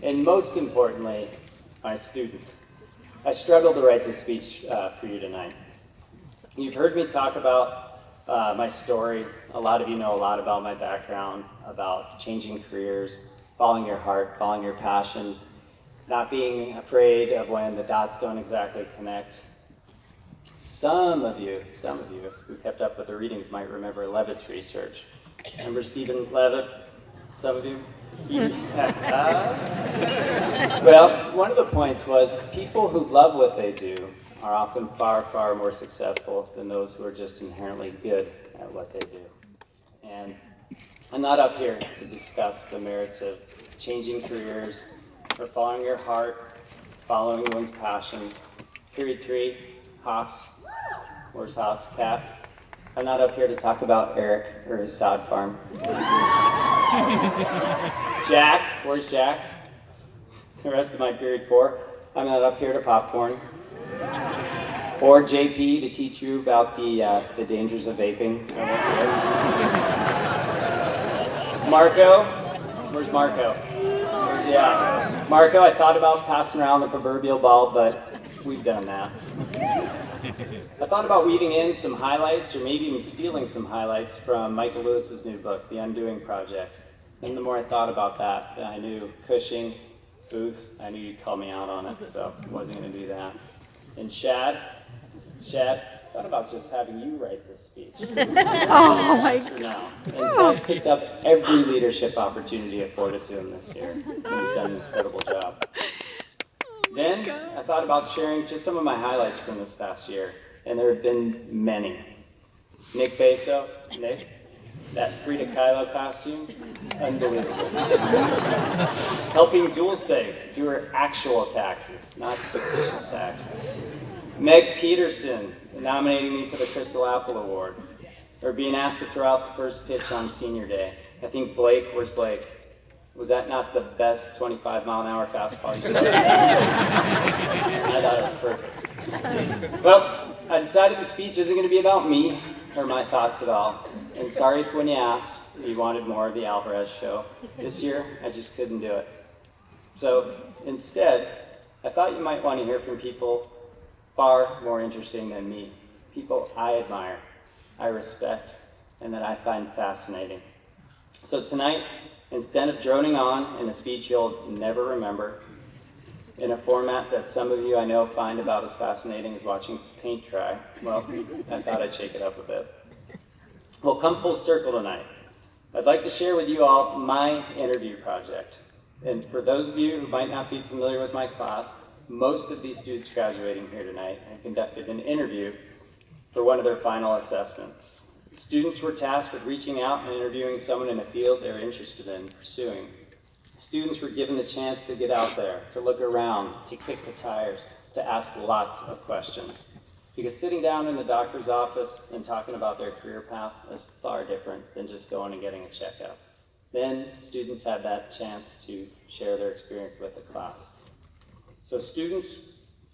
and most importantly, my students. I struggled to write this speech for you tonight. You've heard me talk about my story. A lot of you know a lot about my background, about changing careers, following your heart, following your passion, not being afraid of when the dots don't exactly connect. Some of you who kept up with the readings might remember Levitt's research. Remember Stephen Levitt? Some of you? Well, one of the points was people who love what they do are often far, far more successful than those who are just inherently good at what they do. And I'm not up here to discuss the merits of changing careers or following your heart, following one's passion. Period 3, Hoffs. Where's Hoffs? Cat. I'm not up here to talk about Eric or his sod farm. Jack. Where's Jack? The rest of my period 4. I'm not up here to popcorn. Or JP to teach you about the dangers of vaping. Marco. Where's Marco? Yeah. Marco, I thought about passing around the proverbial ball, but we've done that. I thought about weaving in some highlights, or maybe even stealing some highlights from Michael Lewis's new book, The Undoing Project. And the more I thought about that, I knew Cushing, Booth, I knew you'd call me out on it, so I wasn't going to do that. And Shad, thought about just having you write this speech. Oh my God. And Ted's picked up every leadership opportunity afforded to him this year, and he's done an incredible job. Then I thought about sharing just some of my highlights from this past year, and there have been many. Nick Beso, Nick, that Frida Kahlo costume, unbelievable. Helping Dulce do her actual taxes, not fictitious taxes. Meg Peterson nominating me for the Crystal Apple Award, or being asked to throw out the first pitch on senior day. I think Blake, where's Blake? Was that not the best 25-mile-an-hour fastball you saw? I thought it was perfect. Well, I decided the speech isn't going to be about me or my thoughts at all. And sorry if when you asked, you wanted more of the Alvarez show. This year, I just couldn't do it. So instead, I thought you might want to hear from people far more interesting than me. People I admire, I respect, and that I find fascinating. So tonight, instead of droning on in a speech you'll never remember, in a format that some of you I know find about as fascinating as watching paint dry, well, I thought I'd shake it up a bit. We'll come full circle tonight. I'd like to share with you all my interview project. And for those of you who might not be familiar with my class, most of these students graduating here tonight have conducted an interview for one of their final assessments. Students were tasked with reaching out and interviewing someone in a field they're interested in pursuing. Students were given the chance to get out there, to look around, to kick the tires, to ask lots of questions. Because sitting down in the doctor's office and talking about their career path is far different than just going and getting a checkup. Then students had that chance to share their experience with the class. So students,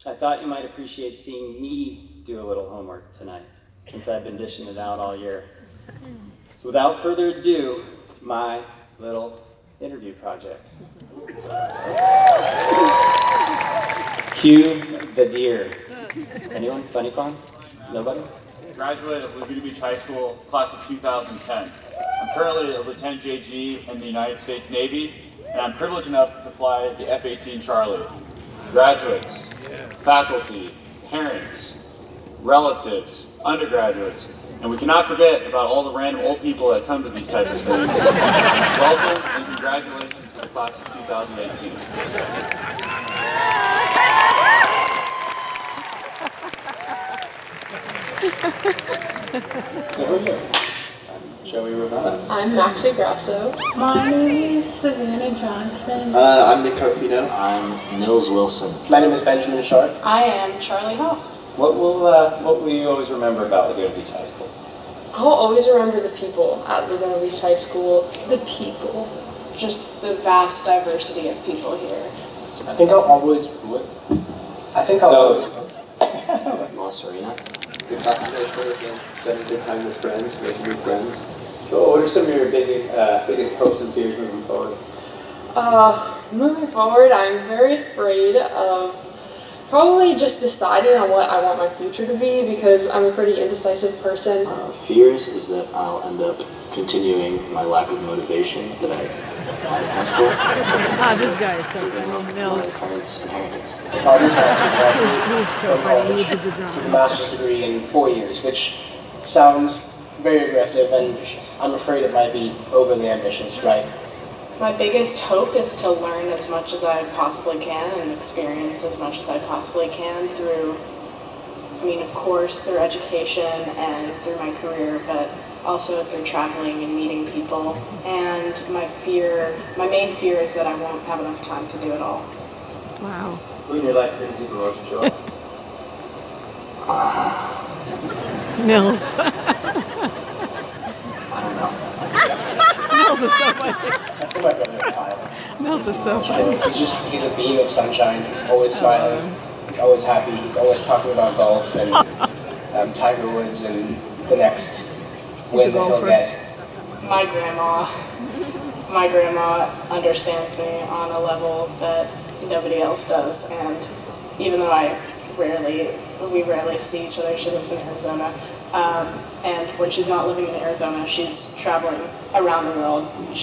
I thought you might appreciate seeing me do a little homework tonight, since I've been dishing it out all year. So without further ado, my little interview project. Cue the deer. Anyone? Funny farm? Nobody? Graduate of Laguna Beach High School, class of 2010. I'm currently a Lieutenant JG in the United States Navy, and I'm privileged enough to fly the F-18 Charlie. Graduates, faculty, parents, relatives, undergraduates, and we cannot forget about all the random old people that come to these types of things. Welcome and congratulations to the class of 2018. So who are you? Joey Ravenna. I'm Maxie Grasso. My name is Savannah Johnson. I'm Nick Carpino. I'm Nils Wilson. My name is Benjamin Sharp. I am Charlie Hoffs. What will you always remember about Laguna Beach High School? I'll always remember the people at Laguna Beach High School. The people. Just the vast diversity of people here. I think I'll always Los Arena. Good classmates, spending good time with friends, making new friends. So what are some of your biggest hopes and fears moving forward? Moving forward, I'm very afraid of probably just deciding on what I want my future to be because I'm a pretty indecisive person. Fears is that I'll end up continuing my lack of motivation that I had in high school. This guy is so funny. My Mills. parents' inheritance. Probably have to graduate He's so from funny. He college did the with a drama. master's degree in 4 years, which sounds very aggressive, and I'm afraid it might be overly ambitious, right? My biggest hope is to learn as much as I possibly can and experience as much as I possibly can through, of course, through education and through my career, but also through traveling and meeting people. And my main fear is that I won't have enough time to do it all. Wow. Who in your life brings you the most joy? Mills. I don't know. Mills is so funny. I still might brother Kyle. Mills is so funny. He's a beam of sunshine. He's always smiling. He's always happy. He's always talking about golf and Tiger Woods and the next win that he'll golfer. get. My grandma understands me on a level that nobody else does, and even though we rarely see each other, she lives in Arizona, and when she's not living in Arizona, she's traveling around the world. She's